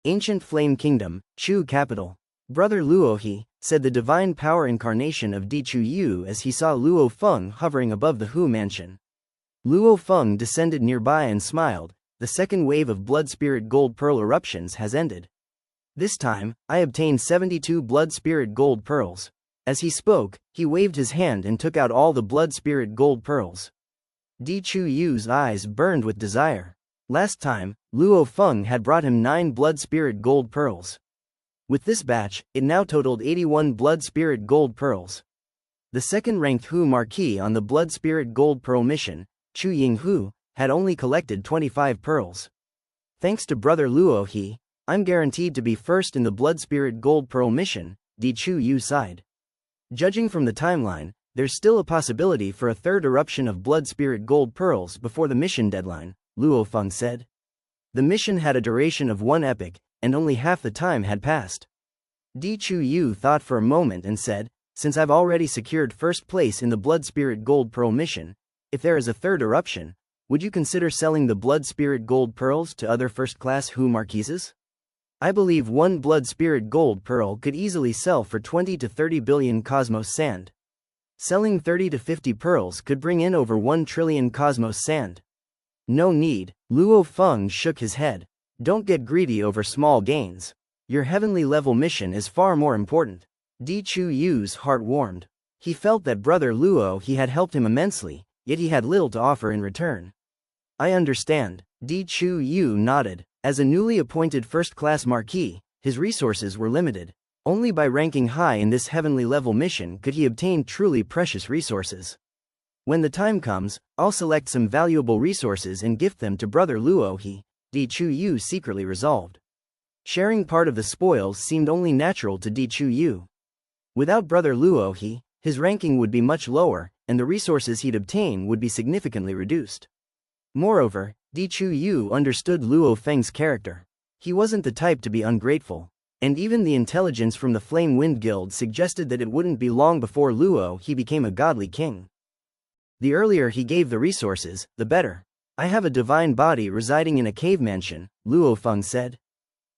Ancient Flame Kingdom, Chu Capital. Brother Luohe, said the divine power incarnation of Di Chu Yu as he saw Luo Feng hovering above the Hu mansion. Luo Feng descended nearby and smiled. The second wave of Blood Spirit Gold Pearl eruptions has ended. This time, I obtained 72 Blood Spirit Gold Pearls. As he spoke, he waved his hand and took out all the Blood Spirit Gold Pearls. Di Chu Yu's eyes burned with desire. Last time, Luo Feng had brought him 9 Blood Spirit Gold Pearls. With this batch, it now totaled 81 Blood Spirit Gold Pearls. The second-ranked Hu Marquis on the Blood Spirit Gold Pearl mission, Chu Yinghu, had only collected 25 pearls. Thanks to Brother Luohe, I'm guaranteed to be first in the Blood Spirit Gold Pearl mission, Di Chu Yu sighed. Judging from the timeline, there's still a possibility for a third eruption of Blood Spirit Gold Pearls before the mission deadline, Luo Feng said. The mission had a duration of 1 epoch, and only half the time had passed. Di Chu Yu thought for a moment and said, since I've already secured first place in the Blood Spirit Gold Pearl mission, if there is a third eruption, would you consider selling the Blood Spirit Gold Pearls to other first-class Hu Marquises? I believe 1 Blood Spirit Gold Pearl could easily sell for 20 to 30 billion Cosmos Sand. Selling 30 to 50 pearls could bring in over 1 trillion Cosmos Sand. No need, Luo Feng shook his head. Don't get greedy over small gains. Your heavenly level mission is far more important. Di Chu Yu's heart warmed. He felt that Brother Luohe had helped him immensely, yet he had little to offer in return. I understand. Di Chu Yu nodded. As a newly appointed first-class marquis, his resources were limited. Only by ranking high in this heavenly level mission could he obtain truly precious resources. When the time comes, I'll select some valuable resources and gift them to Brother Luohe, Di Chu Yu secretly resolved. Sharing part of the spoils seemed only natural to Di Chu Yu. Without Brother Luohe, his ranking would be much lower, and the resources he'd obtain would be significantly reduced. Moreover, Di Chu Yu understood Luo Feng's character. He wasn't the type to be ungrateful, and even the intelligence from the Flame Wind Guild suggested that it wouldn't be long before Luohe became a godly king. The earlier he gave the resources, the better. I have a divine body residing in a cave mansion, Luo Feng said.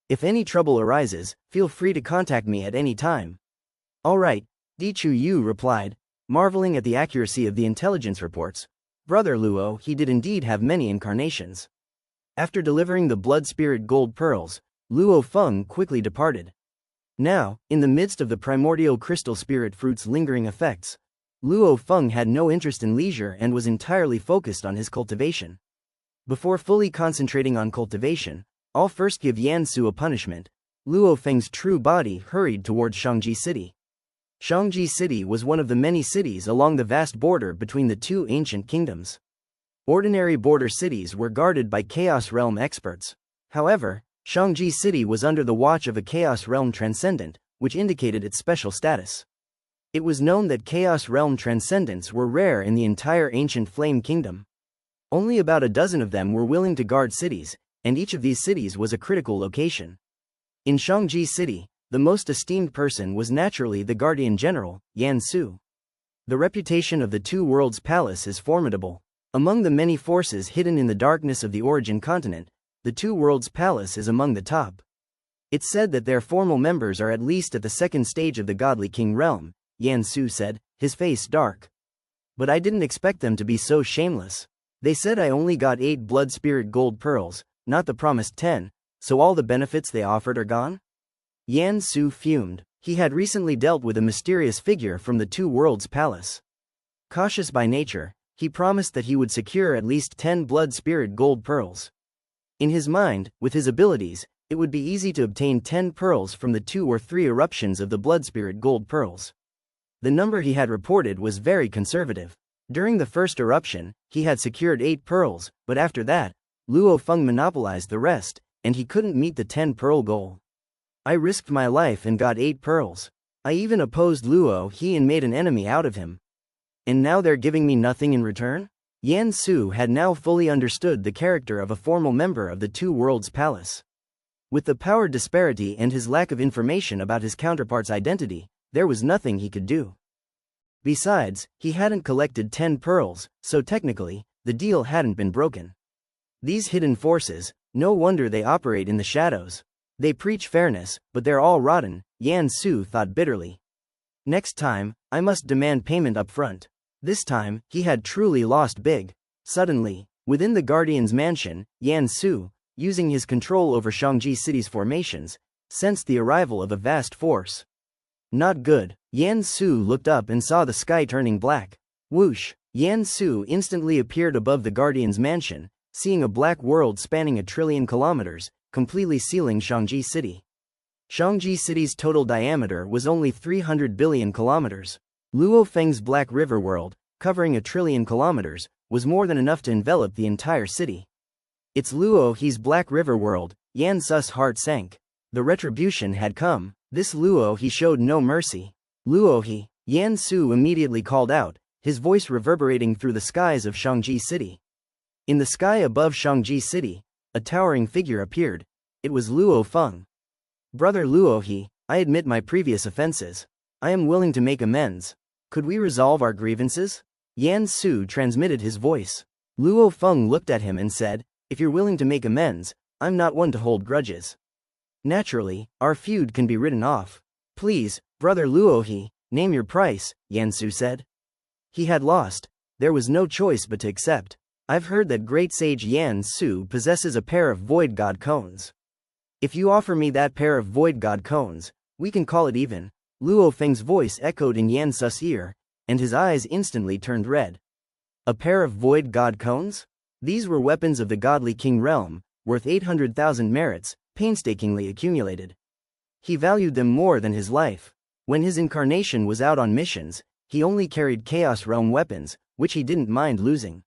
If any trouble arises, feel free to contact me at any time. All right, Di Chu Yu replied, marveling at the accuracy of the intelligence reports. Brother Luohe did indeed have many incarnations. After delivering the Blood Spirit Gold Pearls, Luo Feng quickly departed. Now, in the midst of the primordial crystal spirit fruit's lingering effects, Luo Feng had no interest in leisure and was entirely focused on his cultivation. Before fully concentrating on cultivation, I'll first give Yansu a punishment. Luo Feng's true body hurried toward Shangji City. Shangji City was one of the many cities along the vast border between the two ancient kingdoms. Ordinary border cities were guarded by Chaos Realm experts. However, Shangji City was under the watch of a Chaos Realm Transcendent, which indicated its special status. It was known that Chaos Realm Transcendents were rare in the entire ancient Flame Kingdom. Only about a dozen of them were willing to guard cities, and each of these cities was a critical location. In Shangji City, the most esteemed person was naturally the Guardian General, Yansu. The reputation of the Two Worlds Palace is formidable. Among the many forces hidden in the darkness of the Origin Continent, the Two Worlds Palace is among the top. It's said that their formal members are at least at the second stage of the Godly King realm, Yansu said, his face dark. But I didn't expect them to be so shameless. They said I only got 8 Blood Spirit Gold Pearls, not the promised 10, so all the benefits they offered are gone? Yansu fumed. He had recently dealt with a mysterious figure from the Two Worlds Palace. Cautious by nature, he promised that he would secure at least 10 Blood Spirit Gold Pearls. In his mind, with his abilities, it would be easy to obtain 10 pearls from the 2 or 3 eruptions of the Blood Spirit Gold Pearls. The number he had reported was very conservative. During the first eruption, he had secured 8 pearls, but after that, Luo Feng monopolized the rest, and he couldn't meet the 10-pearl goal. I risked my life and got 8 pearls. I even opposed Luohe and made an enemy out of him. And now they're giving me nothing in return? Yansu had now fully understood the character of a formal member of the Two Worlds Palace. With the power disparity and his lack of information about his counterpart's identity, there was nothing he could do. Besides, he hadn't collected 10 pearls, so technically, the deal hadn't been broken. These hidden forces, no wonder they operate in the shadows. They preach fairness, but they're all rotten, Yan Su thought bitterly. Next time, I must demand payment up front. This time, he had truly lost big. Suddenly, within the Guardian's mansion, Yan Su, using his control over Shangji City's formations, sensed the arrival of a vast force. Not good. Yan Su looked up and saw the sky turning black. Whoosh! Yan Su instantly appeared above the Guardian's mansion, seeing a black world spanning 1,000,000,000,000 kilometers, completely sealing Shangji City. Shangji City's total diameter was only 300 billion kilometers. Luo Feng's Black River world, covering 1,000,000,000,000 kilometers, was more than enough to envelop the entire city. It's Luo He's Black River world, Yan Su's heart sank. The retribution had come. This Luo He showed no mercy. Luo He, Yan Su immediately called out, his voice reverberating through the skies of Shangji City. In the sky above Shangji City, a towering figure appeared. It was Luo Feng. Brother Luo He, I admit my previous offenses. I am willing to make amends. Could we resolve our grievances? Yan Su transmitted his voice. Luo Feng looked at him and said, if you're willing to make amends, I'm not one to hold grudges. Naturally, our feud can be written off. Please, Brother Luo He, name your price, Yan Su said. He had lost. There was no choice but to accept. I've heard that great sage Yan Su possesses a pair of void god cones. If you offer me that pair of void god cones, we can call it even. Luo Feng's voice echoed in Yan Su's ear, and his eyes instantly turned red. A pair of void god cones? These were weapons of the godly king realm, worth 800,000 merits, painstakingly accumulated. He valued them more than his life. When his incarnation was out on missions, he only carried Chaos Realm weapons, which he didn't mind losing.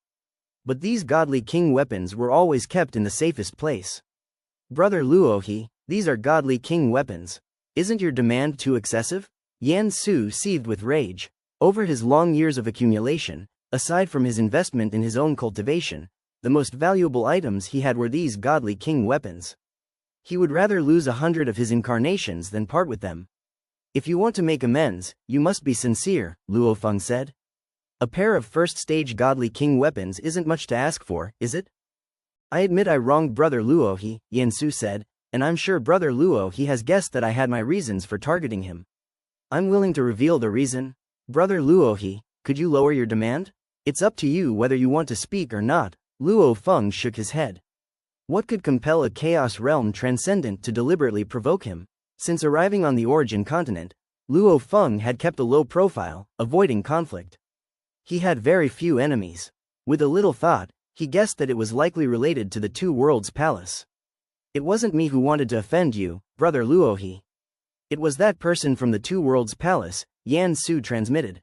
But these godly king weapons were always kept in the safest place. Brother Luo He, these are godly king weapons. Isn't your demand too excessive? Yan Su seethed with rage. Over his long years of accumulation, aside from his investment in his own cultivation, the most valuable items he had were these godly king weapons. He would rather lose 100 of his incarnations than part with them. If you want to make amends, you must be sincere, Luo Feng said. A pair of first-stage godly king weapons isn't much to ask for, is it? I admit I wronged Brother Luo He, Yan Su said, and I'm sure Brother Luo He has guessed that I had my reasons for targeting him. I'm willing to reveal the reason. Brother Luo He, could you lower your demand? It's up to you whether you want to speak or not. Luo Feng shook his head. What could compel a Chaos Realm Transcendent to deliberately provoke him? Since arriving on the Origin continent, Luo Feng had kept a low profile, avoiding conflict. He had very few enemies. With a little thought, he guessed that it was likely related to the Two Worlds Palace. It wasn't me who wanted to offend you, Brother Luo He. It was that person from the Two Worlds Palace, Yan Su transmitted.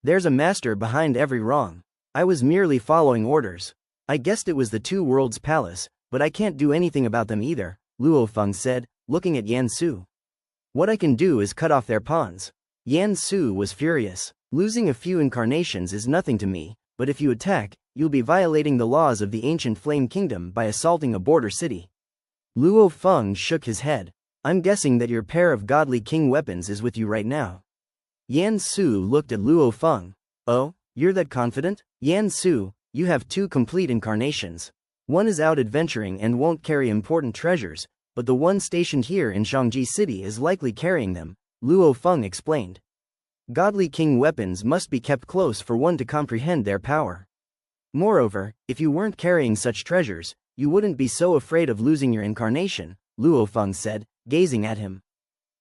There's a master behind every wrong. I was merely following orders. I guessed it was the Two Worlds Palace, but I can't do anything about them either, Luo Feng said, looking at Yan Su. What I can do is cut off their pawns. Yan Su was furious. Losing a few incarnations is nothing to me, but if you attack, you'll be violating the laws of the ancient Flame Kingdom by assaulting a border city. Luo Feng shook his head. I'm guessing that your pair of godly king weapons is with you right now. Yan Su looked at Luo Feng. Oh, you're that confident? Yan Su, you have 2 complete incarnations. One is out adventuring and won't carry important treasures, but the one stationed here in Shangji City is likely carrying them, Luo Feng explained. Godly king weapons must be kept close for one to comprehend their power. Moreover, if you weren't carrying such treasures, you wouldn't be so afraid of losing your incarnation, Luo Feng said, gazing at him.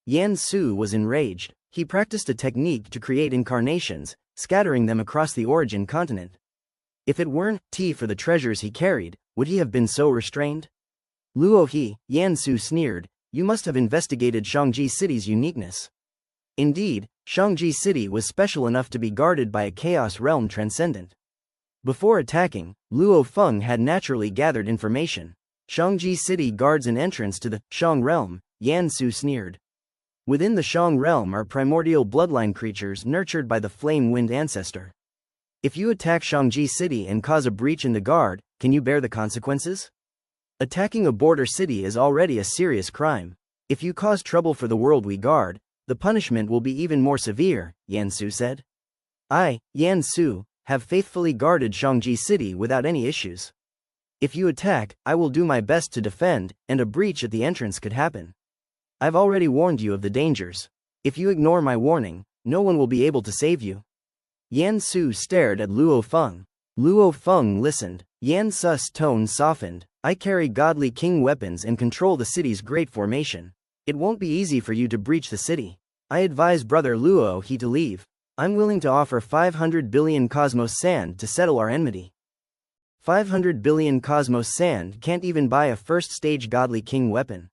Yan Su was enraged. He practiced a technique to create incarnations, scattering them across the Origin continent. If it weren't for the treasures he carried, would he have been so restrained? Luo He, Yan Su sneered, you must have investigated Shangji City's uniqueness. Indeed, Shangji City was special enough to be guarded by a Chaos Realm Transcendent. Before attacking, Luo Feng had naturally gathered information. Shangji City guards an entrance to the Shang Realm, Yan Su sneered. Within the Shang Realm are primordial bloodline creatures nurtured by the Flame Wind ancestor. If you attack Shangji City and cause a breach in the guard, can you bear the consequences? Attacking a border city is already a serious crime. If you cause trouble for the world we guard, the punishment will be even more severe, Yan Su said. I, Yan Su, have faithfully guarded Shangji City without any issues. If you attack, I will do my best to defend, and a breach at the entrance could happen. I've already warned you of the dangers. If you ignore my warning, no one will be able to save you. Yan Su stared at Luo Feng. Luo Feng listened. Yan Su's tone softened. I carry godly king weapons and control the city's great formation. It won't be easy for you to breach the city. I advise Brother Luo He to leave. I'm willing to offer 500 billion cosmos sand to settle our enmity. 500 billion cosmos sand can't even buy a first-stage godly king weapon.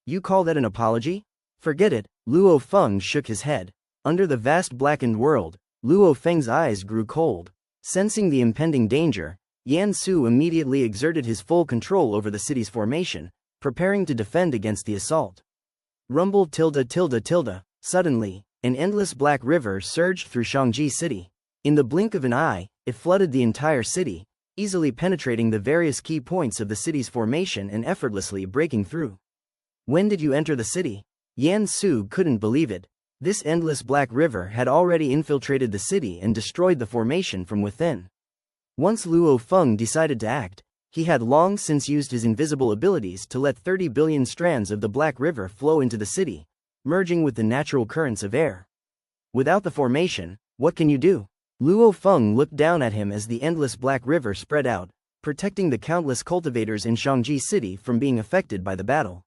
You call that an apology? Forget it. Luo Feng shook his head. Under the vast blackened world, Luo Feng's eyes grew cold. Sensing the impending danger, Yan Su immediately exerted his full control over the city's formation, preparing to defend against the assault. Rumble tilde tilde tilde. Suddenly, an endless black river surged through Shangji City. In the blink of an eye, it flooded the entire city, easily penetrating the various key points of the city's formation and effortlessly breaking through. When did you enter the city? Yan Su couldn't believe it. This endless black river had already infiltrated the city and destroyed the formation from within. Once Luo Feng decided to act, he had long since used his invisible abilities to let 30 billion strands of the black river flow into the city, merging with the natural currents of air. Without the formation, what can you do? Luo Feng looked down at him as the endless black river spread out, protecting the countless cultivators in Shangji City from being affected by the battle.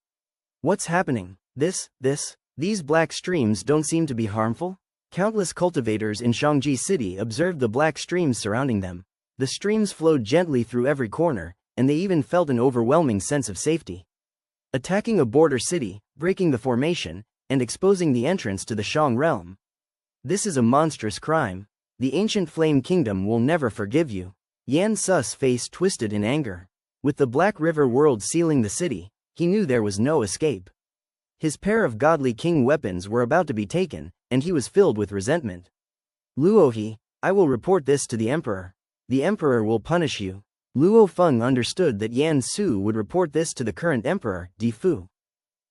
What's happening? These black streams don't seem to be harmful? Countless cultivators in Shangji City observed the black streams surrounding them. The streams flowed gently through every corner, and they even felt an overwhelming sense of safety. Attacking a border city, breaking the formation, and exposing the entrance to the Shang realm. This is a monstrous crime. The ancient Flame Kingdom will never forgive you. Yan Su's face twisted in anger. With the Black River world sealing the city, he knew there was no escape. His pair of godly king weapons were about to be taken, and he was filled with resentment. Luohi, I will report this to the Emperor. The Emperor will punish you. Luo Feng understood that Yan Su would report this to the current Emperor, Di Fu.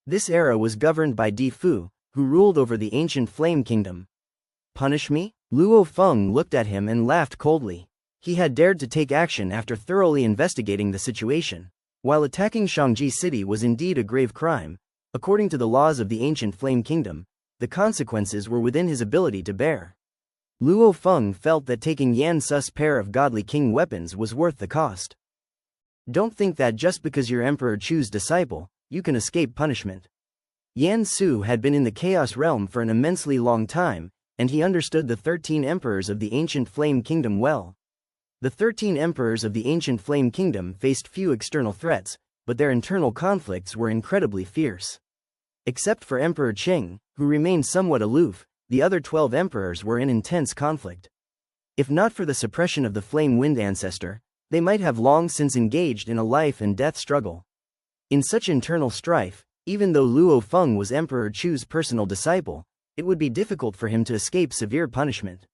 This era was governed by Di Fu, who ruled over the ancient Flame Kingdom. Punish me? Luo Feng looked at him and laughed coldly. He had dared to take action after thoroughly investigating the situation. While attacking Shangji City was indeed a grave crime, according to the laws of the ancient Flame Kingdom, the consequences were within his ability to bear. Luo Feng felt that taking Yan Su's pair of godly king weapons was worth the cost. Don't think that just because your Emperor chooses disciple, you can escape punishment. Yan Su had been in the Chaos Realm for an immensely long time, and he understood the 13 emperors of the ancient Flame Kingdom well. The 13 emperors of the ancient Flame Kingdom faced few external threats, but their internal conflicts were incredibly fierce. Except for Emperor Qing, who remained somewhat aloof, the other 12 emperors were in intense conflict. If not for the suppression of the Flame Wind ancestor, they might have long since engaged in a life and death struggle. In such internal strife, even though Luo Feng was Emperor Chu's personal disciple, it would be difficult for him to escape severe punishment.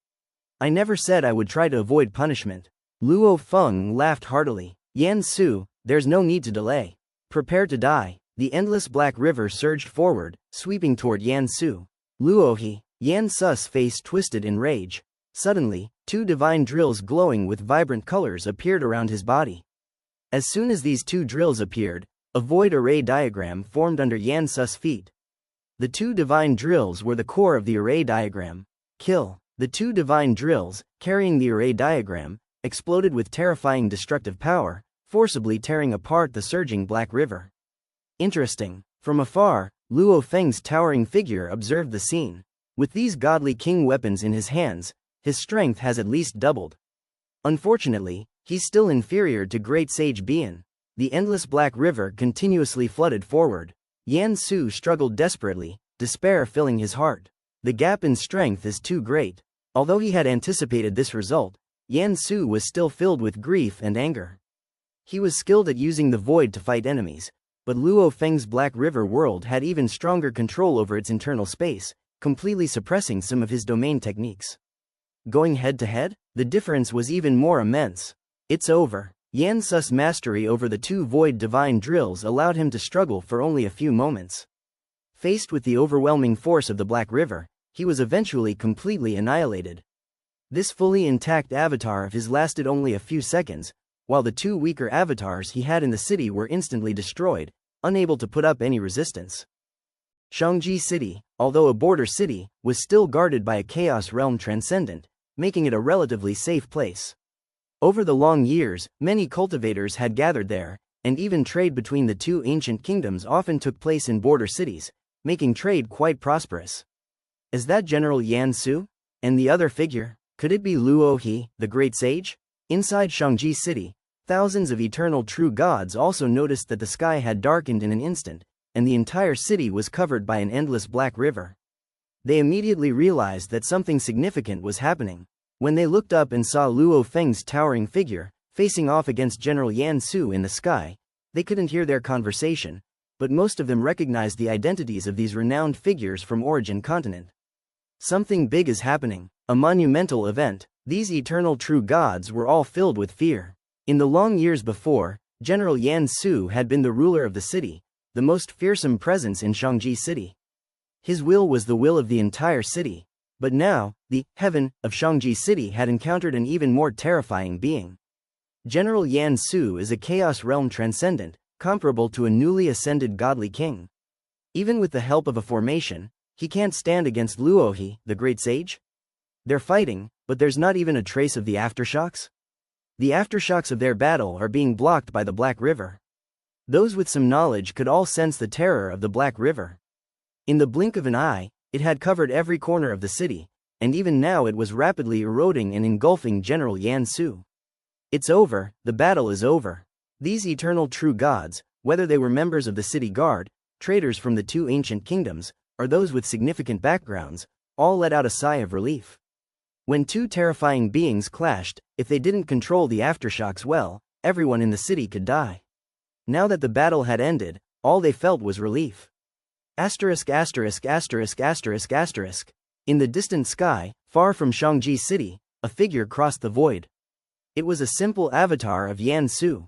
I never said I would try to avoid punishment. Luo Feng laughed heartily. Yan Su, there's no need to delay. Prepare to die. The endless black river surged forward, sweeping toward Yan Su. Luohi, Yan Su's face twisted in rage. Suddenly, 2 divine drills glowing with vibrant colors appeared around his body. As soon as these 2 drills appeared, a void array diagram formed under Yan Su's feet. The 2 divine drills were the core of the array diagram. Kill. The 2 divine drills, carrying the array diagram, exploded with terrifying destructive power, forcibly tearing apart the surging black river. Interesting. From afar, Luo Feng's towering figure observed the scene. With these godly king weapons in his hands, his strength has at least doubled. Unfortunately, he's still inferior to Great Sage Bian. The endless black river continuously flooded forward. Yan Su struggled desperately, despair filling his heart. The gap in strength is too great. Although he had anticipated this result, Yan Su was still filled with grief and anger. He was skilled at using the void to fight enemies, but Luo Feng's Black River world had even stronger control over its internal space, completely suppressing some of his domain techniques. Going head-to-head, the difference was even more immense. It's over. Yan Su's mastery over the 2 void divine drills allowed him to struggle for only a few moments. Faced with the overwhelming force of the Black River, he was eventually completely annihilated. This fully intact avatar of his lasted only a few seconds, while the two weaker avatars he had in the city were instantly destroyed, unable to put up any resistance. Shangji City, although a border city, was still guarded by a chaos realm transcendent, making it a relatively safe place. Over the long years, many cultivators had gathered there, and even trade between the two ancient kingdoms often took place in border cities, making trade quite prosperous. Is that General Yan Su? And the other figure, could it be Luo He, the great sage? Inside Shangji City, thousands of eternal true gods also noticed that the sky had darkened in an instant, and the entire city was covered by an endless black river. They immediately realized that something significant was happening. When they looked up and saw Luo Feng's towering figure, facing off against General Yan Su in the sky, they couldn't hear their conversation, but most of them recognized the identities of these renowned figures from Origin Continent. Something big is happening, a monumental event. These eternal true gods were all filled with fear. In the long years before, General Yan Su had been the ruler of the city, the most fearsome presence in Shangji City. His will was the will of the entire city, but now, the heaven of Shangji City had encountered an even more terrifying being. General Yan Su is a chaos realm transcendent, comparable to a newly ascended godly king. Even with the help of a formation, he can't stand against Luo He, the great sage. They're fighting, but there's not even a trace of the aftershocks. The aftershocks of their battle are being blocked by the Black River. Those with some knowledge could all sense the terror of the Black River. In the blink of an eye, it had covered every corner of the city, and even now it was rapidly eroding and engulfing General Yan Su. It's over, the battle is over. These eternal true gods, whether they were members of the city guard, traders from the two ancient kingdoms, or those with significant backgrounds, all let out a sigh of relief. When two terrifying beings clashed, if they didn't control the aftershocks well, everyone in the city could die. Now that the battle had ended, all they felt was relief. Asterisk asterisk asterisk asterisk asterisk. In the distant sky, far from Shangji City, a figure crossed the void. It was a simple avatar of Yan Su.